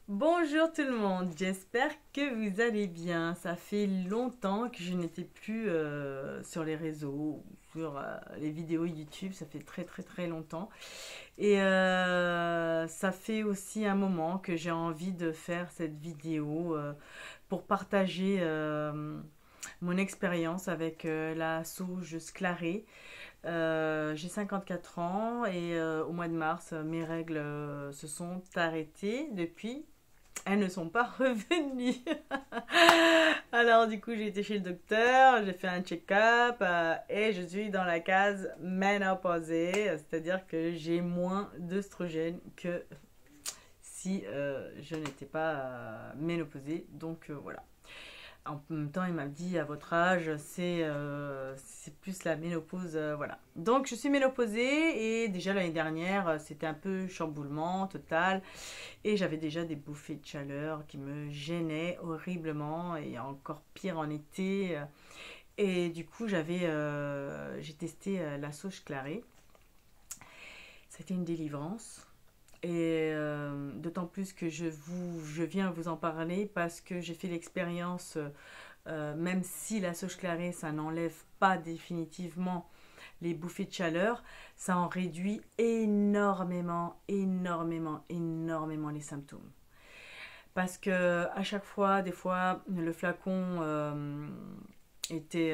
Bonjour tout le monde, j'espère que vous allez bien. Ça fait longtemps que je n'étais plus sur les réseaux, ou sur les vidéos YouTube, ça fait très très très longtemps. Et ça fait aussi un moment que j'ai envie de faire cette vidéo pour partager mon expérience avec la sauge sclarée. J'ai 54 ans et au mois de mars, mes règles se sont arrêtées depuis. Elles ne sont pas revenues. Alors du coup, j'ai été chez le docteur, j'ai fait un check-up et je suis dans la case ménopausée, c'est-à-dire que j'ai moins d'œstrogènes que si je n'étais pas ménopausée. Donc voilà. En même temps, il m'a dit à votre âge, c'est plus la ménopause, voilà. Donc, je suis ménopausée et déjà l'année dernière, c'était un peu chamboulement total et j'avais déjà des bouffées de chaleur qui me gênaient horriblement et encore pire en été. Et du coup, j'ai testé la sauge clarée. C'était une délivrance. Et d'autant plus que je viens vous en parler parce que j'ai fait l'expérience, même si la sauge clarée, ça n'enlève pas définitivement les bouffées de chaleur, ça en réduit énormément, énormément, énormément les symptômes. Parce que à chaque fois, des fois, le flacon était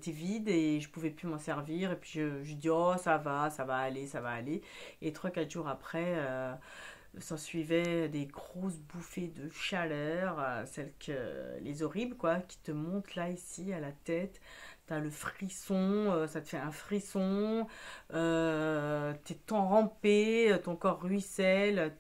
vide et je pouvais plus m'en servir. Et puis je dis, oh, ça va aller, ça va aller. Et 3 4 jours après, s'en suivait des grosses bouffées de chaleur, les horribles, quoi, qui te montent là, ici, à la tête. T'as le frisson, ça te fait un frisson, t'es enrampé, ton corps ruisselle,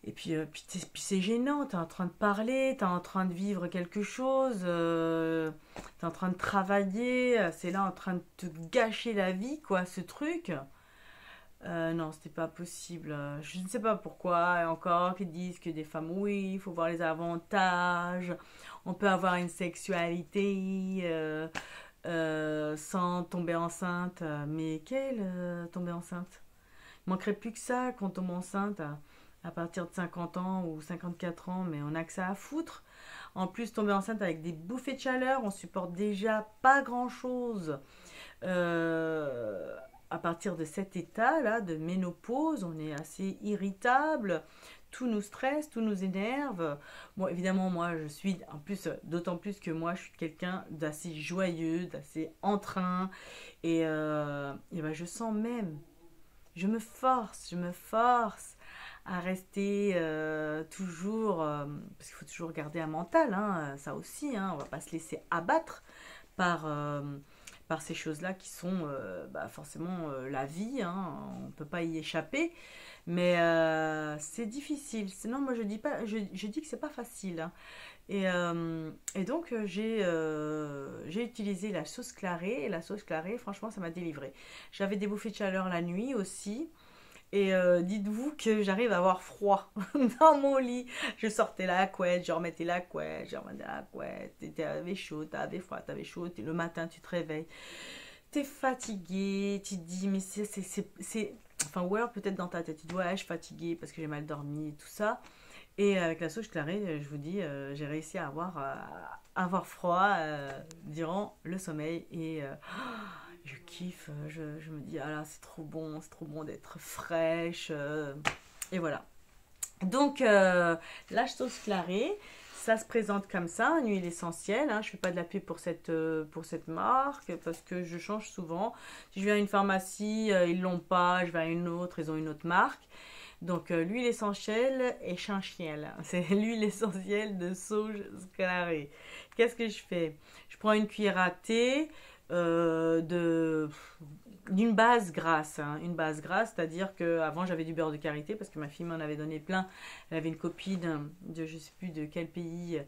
et puis, puis c'est gênant, t'es en train de parler, t'es en train de vivre quelque chose, t'es en train de travailler, c'est là en train de te gâcher la vie, quoi, ce truc. Non, c'était pas possible. Je ne sais pas pourquoi. Et encore, qu'ils disent que des femmes, oui, il faut voir les avantages. On peut avoir une sexualité sans tomber enceinte. Mais quelle tomber enceinte? Il manquerait plus que ça qu'on tombe enceinte à partir de 50 ans ou 54 ans, mais on a que ça à foutre. En plus, tomber enceinte avec des bouffées de chaleur, on supporte déjà pas grand-chose. Euh, à partir de cet état-là de ménopause, on est assez irritable, tout nous stresse, tout nous énerve. Bon, évidemment, moi, je suis, en plus, d'autant plus que moi, je suis quelqu'un d'assez joyeux, d'assez entrain, et ben, je sens même, je me force à rester toujours, parce qu'il faut toujours garder un mental, hein, ça aussi, hein, on va pas se laisser abattre par, par ces choses-là qui sont bah, forcément la vie, hein, on ne peut pas y échapper, mais c'est difficile. Sinon, moi je dis pas, je dis que c'est pas facile, hein. Et donc j'ai utilisé la sauce clarée et la sauce clarée, franchement, ça m'a délivré. J'avais des bouffées de chaleur la nuit aussi. Et dites-vous que j'arrive à avoir froid dans mon lit. Je sortais la couette, je remettais la couette, je remettais la couette. T'avais chaud, t'avais froid, t'avais chaud. Le matin, tu te réveilles. T'es fatigué, tu te dis, mais Enfin, ou alors peut-être dans ta tête, tu te dis, ouais, je suis fatiguée parce que j'ai mal dormi et tout ça. Et avec la sauge clarée, je vous dis, j'ai réussi avoir froid durant le sommeil. Et je kiffe, je me dis, ah là, c'est trop bon d'être fraîche. Et voilà. Donc, la sauce clarée, ça se présente comme ça, une huile essentielle, hein. Je ne fais pas de la pub pour cette marque parce que je change souvent. Si je vais à une pharmacie, ils l'ont pas, je vais à une autre, ils ont une autre marque. Donc, l'huile essentielle, c'est l'huile essentielle de sauge clarée. Qu'est-ce que je fais? Je prends une cuillère à thé de d'une base grasse, hein. Une base grasse, c'est-à-dire que avant j'avais du beurre de karité parce que ma fille m'en avait donné plein. Elle avait une copine de je sais plus de quel pays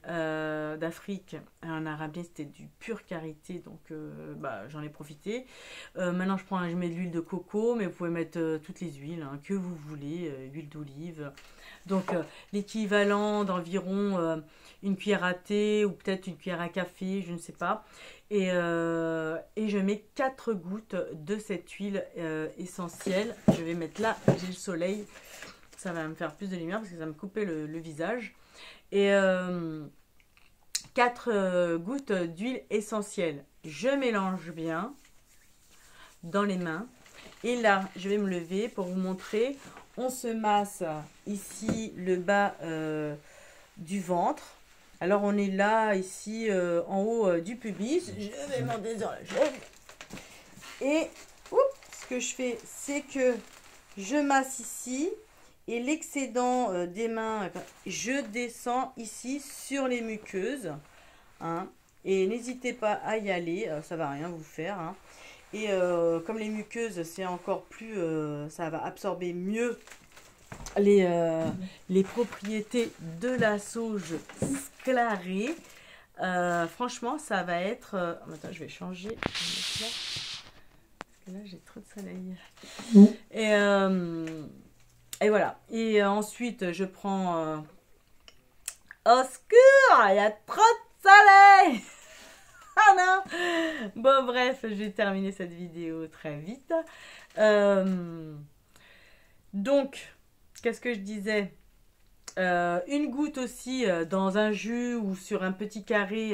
d'Afrique. En arabien c'était du pur karité, donc bah, j'en ai profité. Maintenant je mets de l'huile de coco, mais vous pouvez mettre toutes les huiles hein, que vous voulez, huile d'olive. Donc l'équivalent d'environ une cuillère à thé ou peut-être une cuillère à café, je ne sais pas. Et je mets 4 gouttes de cette huile essentielle. Je vais mettre là, j'ai le soleil. ça va me faire plus de lumière parce que ça va me couper le visage. Et 4 gouttes d'huile essentielle. Je mélange bien dans les mains. Et là, je vais me lever pour vous montrer. On se masse ici le bas du ventre. Alors on est là, ici, en haut du pubis. Je vais monter sur la jambe. Et ce que je fais, c'est que je masse ici. Et l'excédent des mains, je descends ici sur les muqueuses. Hein, et n'hésitez pas à y aller, ça va rien vous faire. Hein. Et comme les muqueuses, c'est encore plus... ça va absorber mieux les propriétés de la sauge sclarée. Franchement, ça va être... attends, je vais changer. Là, parce que là, j'ai trop de soleil. Et voilà. Et ensuite, je prends... au secours, il y a trop de soleil. Ah non. Bon, bref, je vais terminer cette vidéo très vite. Donc, qu'est-ce que je disais? Une goutte aussi dans un jus ou sur un petit carré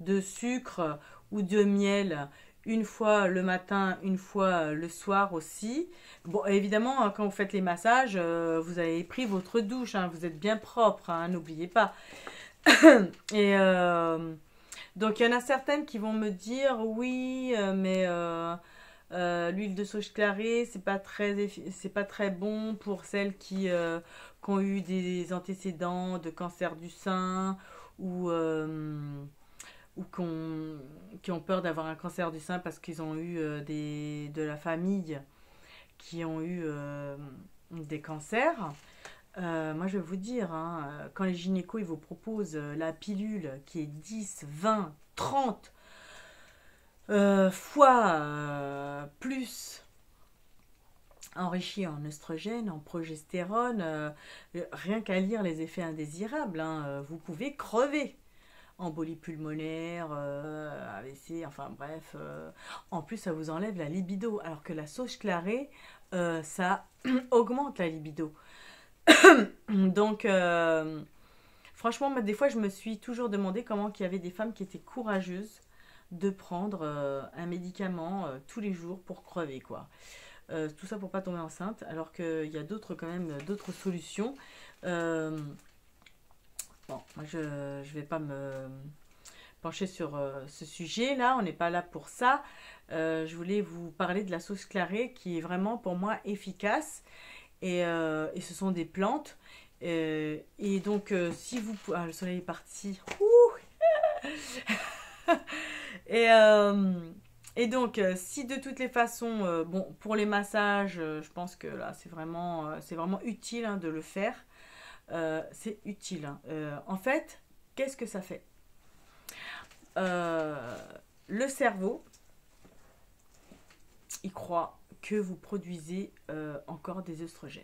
de sucre ou de miel, une fois le matin, une fois le soir aussi. Bon, évidemment, quand vous faites les massages, vous avez pris votre douche, hein, vous êtes bien propre, hein, n'oubliez pas. Et donc, il y en a certaines qui vont me dire, oui, mais l'huile de sauge clarée, c'est pas très bon pour celles qui ont eu des antécédents de cancer du sein ou qui ont peur d'avoir un cancer du sein parce qu'ils ont eu de la famille qui ont eu des cancers. Moi, je vais vous dire, hein, quand les gynécos ils vous proposent la pilule qui est 10, 20, 30 fois plus enrichi en oestrogène, en progestérone, rien qu'à lire les effets indésirables, hein, vous pouvez crever. Embolie pulmonaire, AVC, enfin bref. En plus, ça vous enlève la libido, alors que la sauge clarée, ça augmente la libido. Donc, franchement, des fois, je me suis toujours demandé comment il y avait des femmes qui étaient courageuses de prendre un médicament tous les jours pour crever, quoi. Tout ça pour pas tomber enceinte, alors qu'il y a quand même d'autres solutions. Bon, moi, je vais pas me pencher sur ce sujet-là, on n'est pas là pour ça. Je voulais vous parler de la sauge clarée qui est vraiment pour moi efficace. Et ce sont des plantes. Et donc, si vous... Ah, le soleil est parti. Et donc, si de toutes les façons... bon, pour les massages, je pense que là, c'est vraiment utile hein, de le faire. C'est utile. Hein. En fait, qu'est-ce que ça fait? Le cerveau, il croit que vous produisez encore des œstrogènes.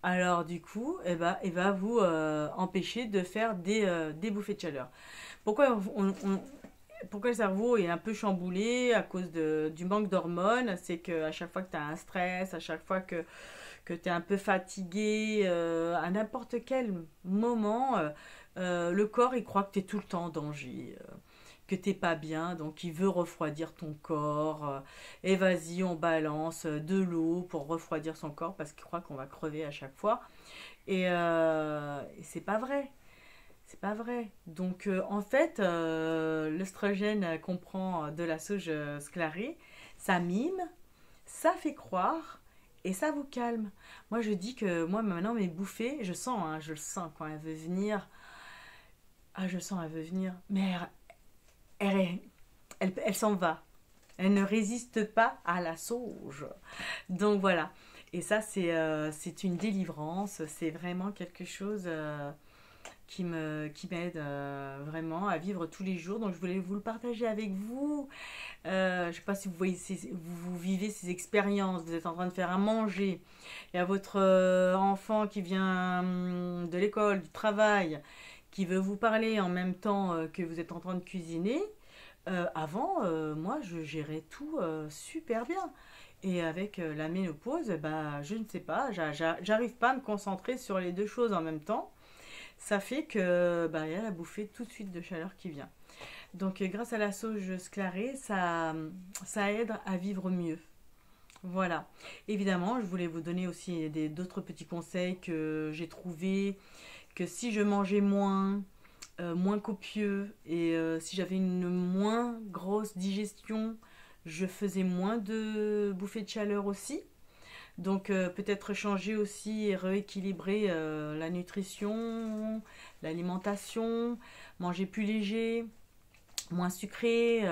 Alors du coup, il va vous empêcher de faire des bouffées de chaleur. Pourquoi le cerveau est un peu chamboulé à cause du manque d'hormones? C'est qu'à chaque fois que tu as un stress, à chaque fois que tu es un peu fatigué, à n'importe quel moment, le corps il croit que tu es tout le temps en danger. Que t'es pas bien, donc il veut refroidir ton corps, et vas-y on balance de l'eau pour refroidir son corps parce qu'il croit qu'on va crever à chaque fois, et c'est pas vrai, donc en fait l'œstrogène qu'on prend de la sauge sclarée, ça mime, ça fait croire et ça vous calme. Moi je dis que moi maintenant mes bouffées, je le sens quand elle veut venir, je sens elle veut venir, mais elle s'en va. Elle ne résiste pas à la sauge. Donc voilà. Et ça, c'est une délivrance. C'est vraiment quelque chose qui m'aide vraiment à vivre tous les jours. Donc je voulais vous le partager avec vous. Je ne sais pas si vous vivez ces expériences. Vous êtes en train de faire à manger. Il y a votre enfant qui vient de l'école, du travail, qui veut vous parler en même temps que vous êtes en train de cuisiner. Avant, moi, je gérais tout super bien. Et avec la ménopause, bah, je ne sais pas, j'arrive pas à me concentrer sur les deux choses en même temps. Ça fait que bah, il y a la bouffée tout de suite de chaleur qui vient. Donc grâce à la sauge sclarée, ça aide à vivre mieux. Voilà. Évidemment, je voulais vous donner aussi d'autres petits conseils que j'ai trouvés, que si je mangeais moins copieux et si j'avais une moins grosse digestion, je faisais moins de bouffées de chaleur aussi. Donc peut-être changer aussi et rééquilibrer la nutrition, l'alimentation, manger plus léger, moins sucré,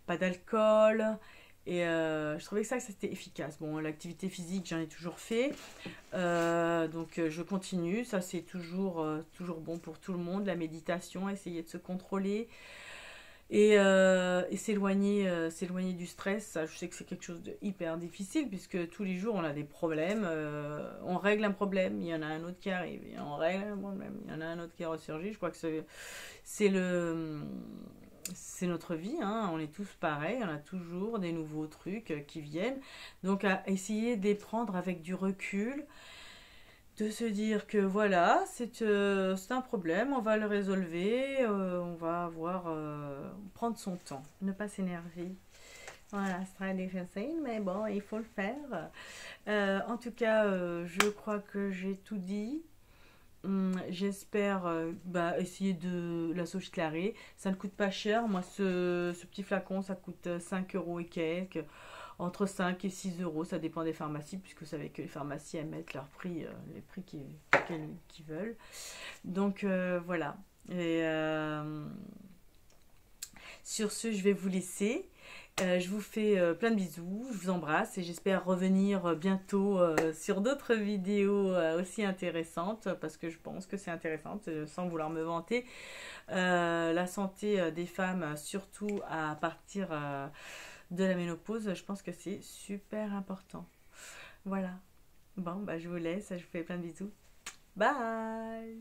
pas d'alcool. Et je trouvais que ça c'était efficace. Bon, l'activité physique, j'en ai toujours fait. Donc je continue. Ça, c'est toujours bon pour tout le monde. La méditation, essayer de se contrôler. Et s'éloigner du stress, ça, je sais que c'est quelque chose de hyper difficile puisque tous les jours on a des problèmes. On règle un problème, il y en a un autre qui arrive. Et on règle un problème, il y en a un autre qui ressurgit. Je crois que c'est le c'est notre vie, hein. On est tous pareils, on a toujours des nouveaux trucs qui viennent. Donc à essayer de les prendre avec du recul, de se dire que voilà, c'est un problème, on va le résolver, on va prendre son temps, ne pas s'énerver. Voilà, c'est très difficile, mais bon, il faut le faire. En tout cas, je crois que j'ai tout dit. J'espère bah, essayer de la sauge clarée. Ça ne coûte pas cher. Moi, ce petit flacon, ça coûte 5 euros et quelques. Entre 5 et 6 euros, ça dépend des pharmacies, puisque vous savez que les pharmacies elles mettent leur prix, les prix qu'ils veulent. Donc voilà. Et sur ce, je vais vous laisser. Je vous fais plein de bisous, je vous embrasse et j'espère revenir bientôt sur d'autres vidéos aussi intéressantes parce que je pense que c'est intéressant, sans vouloir me vanter. La santé des femmes, surtout à partir de la ménopause, je pense que c'est super important. Voilà. Bon, bah, je vous laisse, je vous fais plein de bisous. Bye!